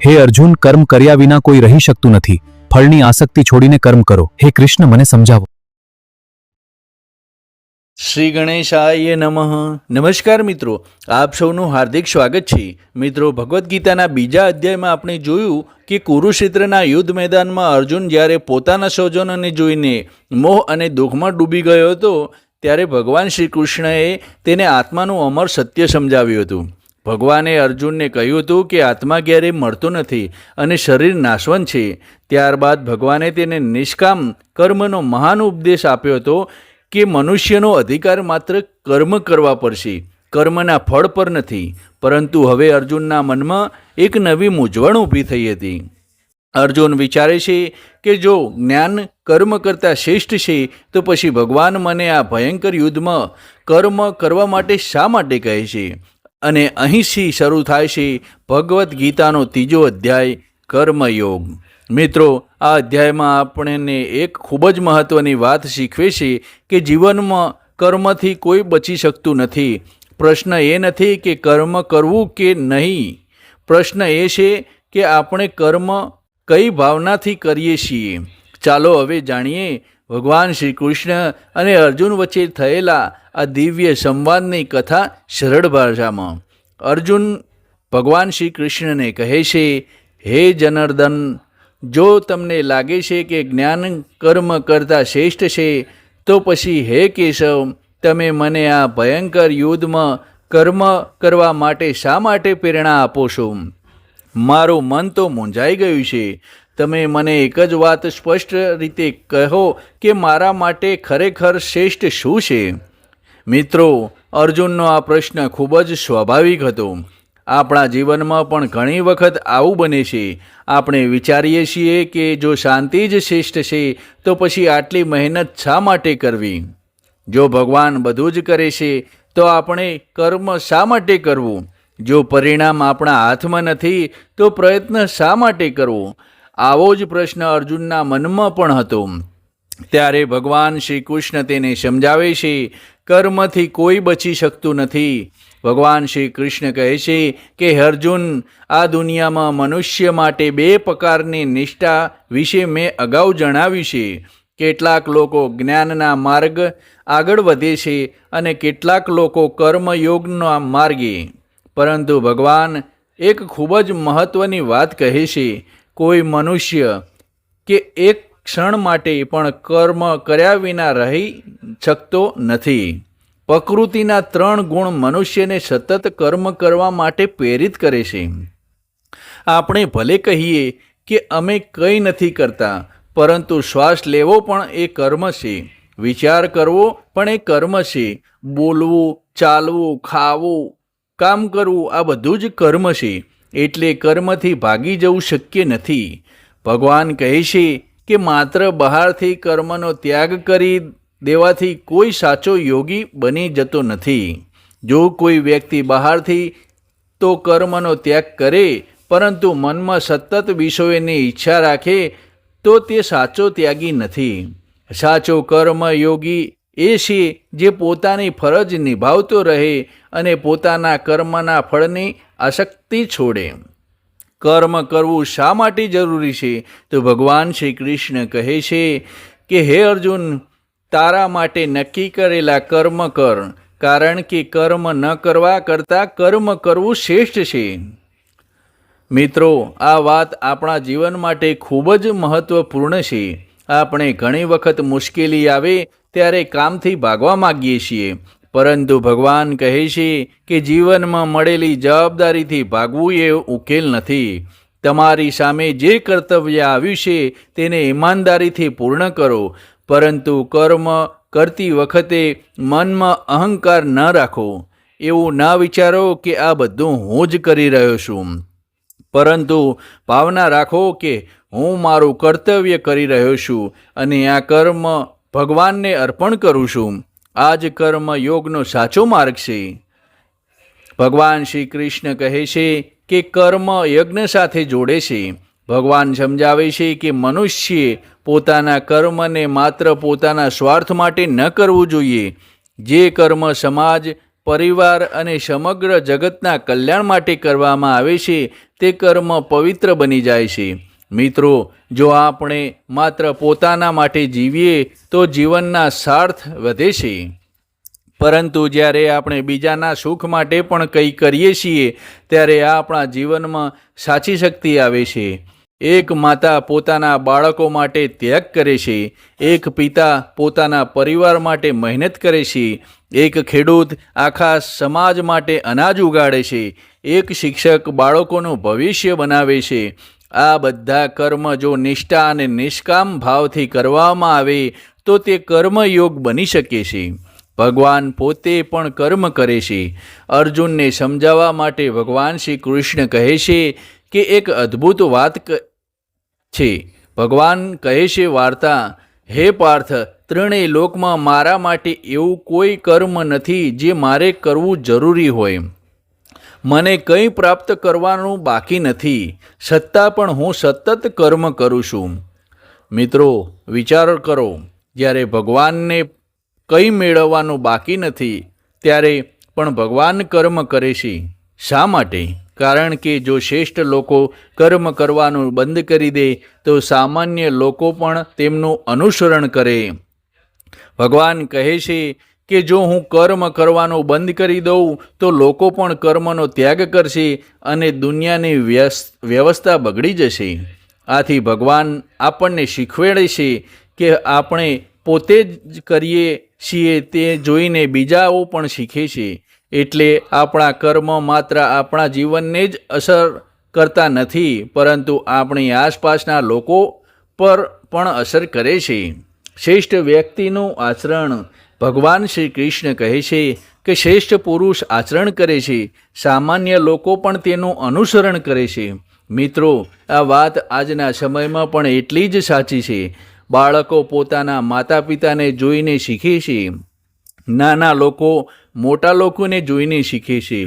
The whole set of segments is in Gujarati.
હે અર્જુન, કર્મ કર્યા વિના કોઈ રહી શકતું નથી. ફળની આસક્તિ છોડીને કર્મ કરો. હે કૃષ્ણ, મને સમજાવો. શ્રી ગણેશાય નમઃ. નમસ્કાર મિત્રો, આપ સૌનું હાર્દિક સ્વાગત છે. મિત્રો, ભગવદ્ ગીતાના બીજા અધ્યાયમાં આપણે જોયું કે કુરુક્ષેત્રના યુદ્ધ મેદાનમાં અર્જુન જ્યારે પોતાના સ્વજનોને જોઈને મોહ અને દુઃખમાં ડૂબી ગયો હતો, ત્યારે ભગવાન શ્રી કૃષ્ણએ તેને આત્માનું અમર સત્ય સમજાવ્યું હતું. ભગવાને અર્જુનને કહ્યું હતું કે આત્મા ક્યારેય મળતો નથી અને શરીર નાશવંત છે. ત્યારબાદ ભગવાને તેને નિષ્કામ કર્મનો મહાન ઉપદેશ આપ્યો હતો કે મનુષ્યનો અધિકાર માત્ર કર્મ કરવા પર છે, કર્મના ફળ પર નથી. પરંતુ હવે અર્જુનના મનમાં એક નવી મૂંઝવણ ઊભી થઈ હતી. અર્જુન વિચારે છે કે જો જ્ઞાન કર્મ કરતાં શ્રેષ્ઠ છે તો પછી ભગવાન મને આ ભયંકર યુદ્ધમાં કર્મ કરવા માટે શા માટે કહે છે? અને અહીંથી શરૂ થાય છે ભગવદ્ ગીતાનો ત્રીજો અધ્યાય, કર્મયોગ. મિત્રો, આ અધ્યાયમાં આપણને એક ખૂબ જ મહત્ત્વની વાત શીખવે છે કે જીવનમાં કર્મથી કોઈ બચી શકતું નથી. પ્રશ્ન એ નથી કે કર્મ કરવું કે નહીં, પ્રશ્ન એ છે કે આપણે કર્મ કઈ ભાવનાથી કરીએ છીએ. ચાલો હવે જાણીએ ભગવાન શ્રી કૃષ્ણ અને અર્જુન વચ્ચે થયેલા આ દિવ્ય સંવાદની કથા સરળ ભાષામાં. અર્જુન ભગવાન શ્રી કૃષ્ણને કહે છે, હે જનાર્દન, જો તમને લાગે છે કે જ્ઞાન કર્મ કરતાં શ્રેષ્ઠ છે તો પછી હે કેશવ, તમે મને આ ભયંકર યુદ્ધમાં કર્મ કરવા માટે શા માટે પ્રેરણા આપો છો? મારું મન તો મૂંઝાઈ ગયું છે. તમે મને એક જ વાત સ્પષ્ટ રીતે કહો કે મારા માટે ખરેખર શ્રેષ્ઠ શું છે? મિત્રો, અર્જુનનો આ પ્રશ્ન ખૂબ જ સ્વાભાવિક હતો. આપણા જીવનમાં પણ ઘણી વખત આવું બને છે. આપણે વિચારીએ છીએ કે જો શાંતિ જ શ્રેષ્ઠ છે તો પછી આટલી મહેનત શા માટે કરવી? જો ભગવાન બધું જ કરે છે તો આપણે કર્મ શા માટે કરવું? જો પરિણામ આપણા હાથમાં નથી તો પ્રયત્ન શા માટે કરવો? આવો જ પ્રશ્ન અર્જુનના મનમાં પણ હતો. ત્યારે ભગવાન શ્રી કૃષ્ણ તેને સમજાવે છે, કર્મથી કોઈ બચી શકતું નથી. ભગવાન શ્રી કૃષ્ણ કહે છે કે હે અર્જુન, આ દુનિયામાં મનુષ્ય માટે બે પ્રકારની નિષ્ઠા વિશે મેં અગાઉ જણાવ્યું છે. કેટલાક લોકો જ્ઞાનના માર્ગ આગળ વધે છે અને કેટલાક લોકો કર્મયોગના માર્ગે. પરંતુ ભગવાન એક ખૂબ જ મહત્ત્વની વાત કહે છે, કોઈ મનુષ્ય કે એક ક્ષણ માટે પણ કર્મ કર્યા વિના રહી શકતો નથી. પ્રકૃતિના 3 ગુણ મનુષ્યને સતત કર્મ કરવા માટે પ્રેરિત કરે છે. આપણે ભલે કહીએ કે અમે કંઈ નથી કરતા, પરંતુ શ્વાસ લેવો પણ એ કર્મ છે, વિચાર કરવો પણ એ કર્મ છે, બોલવું, ચાલવું, ખાવું, કામ કરવું, આ બધું જ કર્મ છે. એટલે કર્મથી ભાગી જવું શક્ય નથી. ભગવાન કહે છે કે માત્ર બહારથી કર્મનો ત્યાગ કરી દેવાથી કોઈ સાચો યોગી બની જતો નથી. જો કોઈ વ્યક્તિ બહારથી તો કર્મનો ત્યાગ કરે પરંતુ મનમાં સતત વિષયોની ઈચ્છા રાખે તો તે સાચો ત્યાગી નથી. સાચો કર્મયોગી એ છે જે પોતાની ફરજ નિભાવતો રહે અને પોતાના કર્મના ફળની આસક્તિ છોડે. કર્મ કરવું શા માટે જરૂરી છે? તો ભગવાન શ્રી કૃષ્ણ કહે છે કે હે અર્જુન, તારા માટે નક્કી કરેલા કર્મ કર, કારણ કે કર્મ ન કરવા કરતાં કર્મ કરવું શ્રેષ્ઠ છે. મિત્રો, આ વાત આપણા જીવન માટે ખૂબ જ મહત્ત્વપૂર્ણ છે. આપણે ઘણી વખત મુશ્કેલી આવે ત્યારે કામથી ભાગવા માગીએ છીએ, પરંતુ ભગવાન કહે છે કે જીવનમાં મળેલી જવાબદારીથી ભાગવું એ ઉકેલ નથી. તમારી સામે જે કર્તવ્ય આવ્યું છે તેને ઈમાનદારીથી પૂર્ણ કરો, પરંતુ કર્મ કરતી વખતે મનમાં અહંકાર ન રાખો. એવું ના વિચારો કે આ બધું હું જ કરી રહ્યો છું, પરંતુ ભાવના રાખો કે હું મારું કર્તવ્ય કરી રહ્યો છું અને આ કર્મ ભગવાનને અર્પણ કરું છું. આ જ કર્મ યોગનો સાચો માર્ગ છે. ભગવાન શ્રી કૃષ્ણ કહે છે કે કર્મ યજ્ઞ સાથે જોડે છે. ભગવાન સમજાવે છે કે મનુષ્યે પોતાના કર્મને માત્ર પોતાના સ્વાર્થ માટે ન કરવું જોઈએ. જે કર્મ સમાજ, પરિવાર અને સમગ્ર જગતના કલ્યાણ માટે કરવામાં આવે છે તે કર્મ પવિત્ર બની જાય છે. મિત્રો, જો આપણે માત્ર પોતાના માટે જીવીએ તો જીવનના સાર્થ વધે છે, પરંતુ જ્યારે આપણે બીજાના સુખ માટે પણ કંઈ કરીએ છીએ ત્યારે આપણા જીવનમાં સાચી શક્તિ આવે છે. એક માતા પોતાના બાળકો માટે ત્યાગ કરે છે, એક પિતા પોતાના પરિવાર માટે મહેનત કરે છે, એક ખેડૂત આખા સમાજ માટે અનાજ ઉગાડે છે, એક શિક્ષક બાળકોનું ભવિષ્ય બનાવે છે. આ બધા કર્મ જો નિષ્ઠા અને નિષ્કામ ભાવથી કરવામાં આવે તો તે કર્મયોગ બની શકે છે. ભગવાન પોતે પણ કર્મ કરે છે. અર્જુનને સમજાવવા માટે ભગવાન શ્રી કૃષ્ણ કહે છે કે એક અદ્ભુત વાત છે. ભગવાન કહે છે વાર્તા, હે પાર્થ, ત્રણેય લોકમાં મારા માટે એવું કોઈ કર્મ નથી જે મારે કરવું જરૂરી હોય. મને કંઈ પ્રાપ્ત કરવાનું બાકી નથી, છતાં પણ હું સતત કર્મ કરું છું. મિત્રો, વિચાર કરો, જ્યારે ભગવાનને કંઈ મેળવવાનું બાકી નથી ત્યારે પણ ભગવાન કર્મ કરે છે. શા માટે? કારણ કે જો શ્રેષ્ઠ લોકો કર્મ કરવાનું બંધ કરી દે તો સામાન્ય લોકો પણ તેમનું અનુસરણ કરે. ભગવાન કહે છે કે જો હું કર્મ કરવાનું બંધ કરી દઉં તો લોકો પણ કર્મનો ત્યાગ કરશે અને દુનિયાની વ્યવસ્થા બગડી જશે. આથી ભગવાન આપણને શીખવાડે છે કે આપણે પોતે જ કરીએ છીએ તે જોઈને બીજાઓ પણ શીખે છે. એટલે આપણા કર્મ માત્ર આપણા જીવનને જ અસર કરતા નથી, પરંતુ આપણી આસપાસના લોકો પર પણ અસર કરે છે. શ્રેષ્ઠ વ્યક્તિનું આચરણ. ભગવાન શ્રી કૃષ્ણ કહે છે કે શ્રેષ્ઠ પુરુષ આચરણ કરે છે, સામાન્ય લોકો પણ તેનું અનુસરણ કરે છે. મિત્રો, આ વાત આજના સમયમાં પણ એટલી જ સાચી છે. બાળકો પોતાના માતા પિતાને જોઈને શીખે છે, નાના લોકો મોટા લોકોને જોઈને શીખે છે,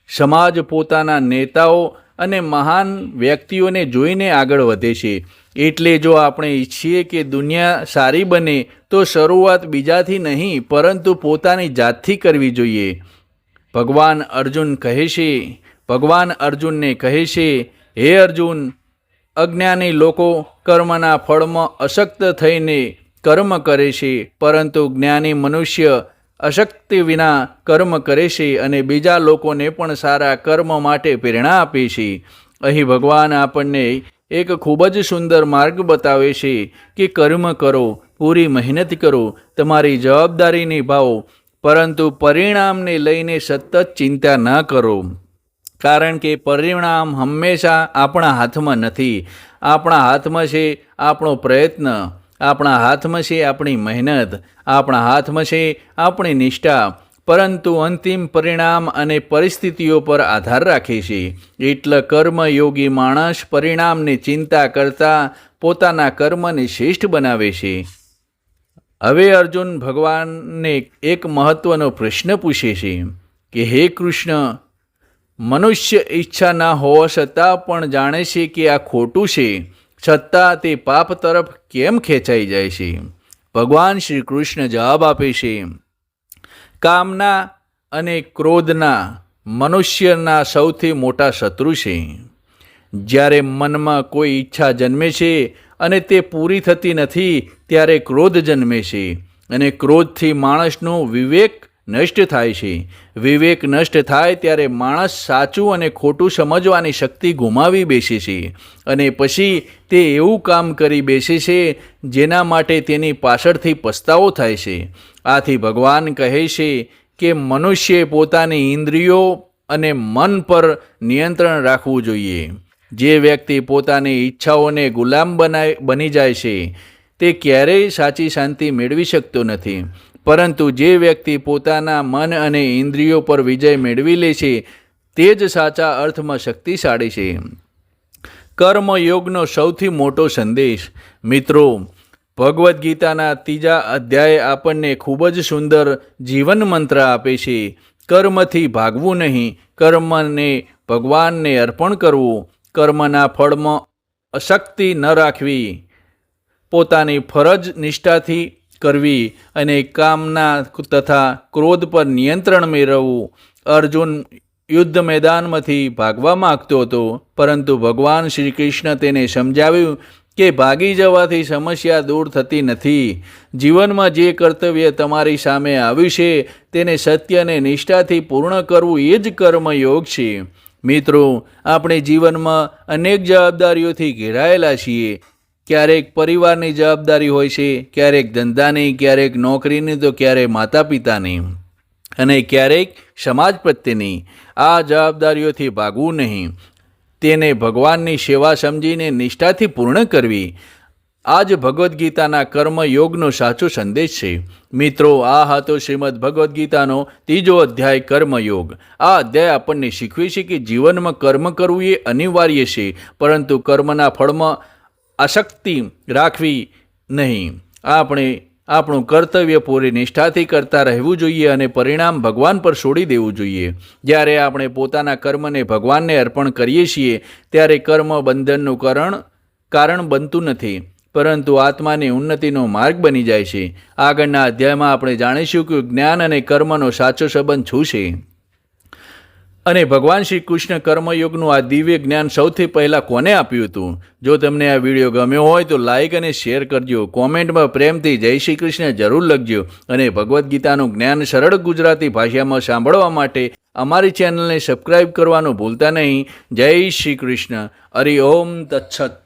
સમાજ પોતાના નેતાઓ અને મહાન વ્યક્તિઓને જોઈને આગળ વધે છે. એટલે જો આપણે ઈચ્છીએ કે દુનિયા સારી બને તો શરૂઆત બીજાથી નહીં પરંતુ પોતાની જાતથી કરવી જોઈએ. ભગવાન અર્જુનને કહે છે, હે અર્જુન, અજ્ઞાની લોકો કર્મના ફળમાં અશક્ત થઈને કર્મ કરે છે, પરંતુ જ્ઞાની મનુષ્ય અશક્તિ વિના કર્મ કરે છે અને બીજા લોકોને પણ સારા કર્મ માટે પ્રેરણા આપે છે. અહીં ભગવાન આપણને એક ખૂબ જ સુંદર માર્ગ બતાવે છે કે કર્મ કરો, પૂરી મહેનત કરો, તમારી જવાબદારી નિભાવો, પરંતુ પરિણામને લઈને સતત ચિંતા ન કરો. કારણ કે પરિણામ હંમેશા આપણા હાથમાં નથી. આપણા હાથમાં છે આપણો પ્રયત્ન, આપણા હાથમાં છે આપણી મહેનત, આપણા હાથમાં છે આપણી નિષ્ઠા, પરંતુ અંતિમ પરિણામ અને પરિસ્થિતિઓ પર આધાર રાખે છે. એટલે કર્મયોગી માણસ પરિણામની ચિંતા કરતાં પોતાના કર્મને શ્રેષ્ઠ બનાવે છે. હવે અર્જુન ભગવાનને એક મહત્વનો પ્રશ્ન પૂછે છે કે હે કૃષ્ણ, મનુષ્ય ઈચ્છા ના હોવા છતાં પણ જાણે છે કે આ ખોટું છે, છતાં તે પાપ તરફ કેમ ખેંચાઈ જાય છે? ભગવાન શ્રી કૃષ્ણ જવાબ આપે છે, કામના અને ક્રોધના મનુષ્યના સૌથી મોટા શત્રુ છે. જ્યારે મનમાં કોઈ ઈચ્છા જન્મે છે અને તે પૂરી થતી નથી ત્યારે ક્રોધ જન્મે છે, અને ક્રોધથી માણસનું વિવેક નષ્ટ થાય છે. વિવેક નષ્ટ થાય ત્યારે માણસ સાચું અને ખોટું સમજવાની શક્તિ ગુમાવી બેસે છે, અને પછી તે એવું કામ કરી બેસે છે જેના માટે તેની પાછળથી પસ્તાવો થાય છે. આથી ભગવાન કહે છે કે મનુષ્યે પોતાની ઇન્દ્રિયો અને મન પર નિયંત્રણ રાખવું જોઈએ. જે વ્યક્તિ પોતાની ઈચ્છાઓને ગુલામ બની જાય છે તે ક્યારેય સાચી શાંતિ મેળવી શકતો નથી, પરંતુ જે વ્યક્તિ પોતાના મન અને ઇન્દ્રિયો પર વિજય મેળવી લે છે તે જ સાચા અર્થમાં શક્તિશાળી છે. કર્મયોગનો સૌથી મોટો સંદેશ. મિત્રો, ભગવદ્ ગીતાના 3 અધ્યાય આપણને ખૂબ જ સુંદર જીવન મંત્ર આપે છે. કર્મથી ભાગવું નહીં, કર્મને ભગવાનને અર્પણ કરવું, કર્મના ફળમાં આસક્તિ ન રાખવી, પોતાની ફરજ નિષ્ઠાથી કરવી અને કામના તથા ક્રોધ પર નિયંત્રણ મેળવવું. અર્જુન યુદ્ધ મેદાનમાંથી ભાગવા માગતો હતો, પરંતુ ભગવાન શ્રી કૃષ્ણ તેને સમજાવ્યું કે ભાગી જવાથી સમસ્યા દૂર થતી નથી. જીવનમાં જે કર્તવ્ય તમારી સામે આવ્યું છે તેને સત્ય અને નિષ્ઠાથી પૂર્ણ કરવું એ જ કર્મયોગ છે. મિત્રો, આપણે જીવનમાં અનેક જવાબદારીઓથી ઘેરાયેલા છીએ. ક્યારેક પરિવારની જવાબદારી હોય છે, ક્યારેક ધંધાની, ક્યારેક નોકરીની, તો ક્યારેક માતા પિતાની અને ક્યારેક સમાજ પ્રત્યેની. આ જવાબદારીઓથી ભાગવું નહીં, તેને ભગવાનની સેવા સમજીને નિષ્ઠાથી પૂર્ણ કરવી. આ જ ભગવદ્ ગીતાના કર્મયોગનો સાચો સંદેશ છે. મિત્રો, આ હતો શ્રીમદ્ ભગવદ્ ગીતાનો 3જો અધ્યાય કર્મયોગ. આ અધ્યાય આપણને શીખવે છે કે જીવનમાં કર્મ કરવું એ અનિવાર્ય છે, પરંતુ કર્મના ફળમાં આસક્તિ રાખવી નહીં. આપણે આપણું કર્તવ્ય પૂરી નિષ્ઠાથી કરતા રહેવું જોઈએ અને પરિણામ ભગવાન પર છોડી દેવું જોઈએ. જ્યારે આપણે પોતાના કર્મને ભગવાનને અર્પણ કરીએ છીએ ત્યારે કર્મ બંધનનું કારણ બનતું નથી, પરંતુ આત્માની ઉન્નતિનો માર્ગ બની જાય છે. આગળના અધ્યાયમાં આપણે જાણીશું કે જ્ઞાન અને કર્મનો સાચો સંબંધ શું છે અને ભગવાન શ્રી કૃષ્ણ કર્મયોગનું આ દિવ્ય જ્ઞાન સૌથી પહેલાં કોને આપ્યું હતું. જો તમને આ વિડીયો ગમ્યો હોય તો લાઇક અને શેર કરજો. કોમેન્ટમાં પ્રેમથી જય શ્રી કૃષ્ણ જરૂર લખજો. અને ભગવદ્ ગીતાનું જ્ઞાન સરળ ગુજરાતી ભાષામાં સાંભળવા માટે અમારી ચેનલને સબસ્ક્રાઈબ કરવાનું ભૂલતા નહીં. જય શ્રી કૃષ્ણ. હરિ ઓમ તત્સત.